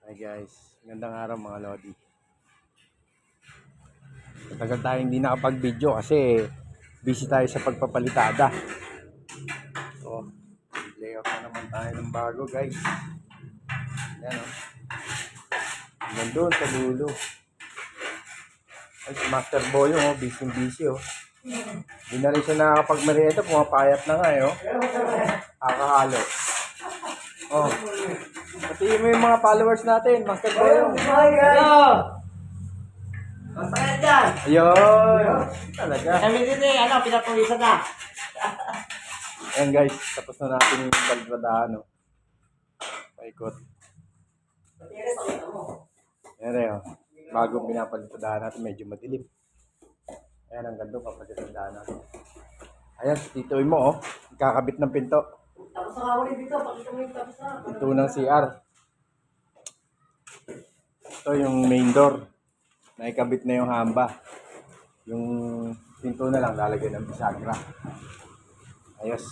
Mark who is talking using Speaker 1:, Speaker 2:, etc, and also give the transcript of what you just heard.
Speaker 1: Hi guys, magandang araw mga Lodi. Matagal tayo hindi nakapag-video kasi busy tayo sa pagpapalitada. So, layout na naman tayo ng bago guys. Yan o. Hanggang doon sa dulo. Ay, si Master Boy o, busy o. Hindi na rin siya nakakapag-merienda, pumapayat na nga o. Kakahalo. Oh. Patiin mo yung mga followers natin, Master Boy o.
Speaker 2: Hello! Masaya dyan!
Speaker 1: Ayun! Talaga.
Speaker 2: Kami din pinapulisan na.
Speaker 1: Ayan guys, tapos na natin yung kalgradahan o. Paikot. Ayan o. Bago pinapalitadahan natin, medyo madilim. Ayan ang ganda papalitadahan natin. Ayan, si Tito mo o. Kakabit ng pinto.
Speaker 2: Tapos na nga ulit dito, pakita mo yung tapos na.
Speaker 1: Pinto ng CR. Ito yung main door. Naikabit na yung hamba. Yung pinto na lang lalagyan ng bisagra. Ayos.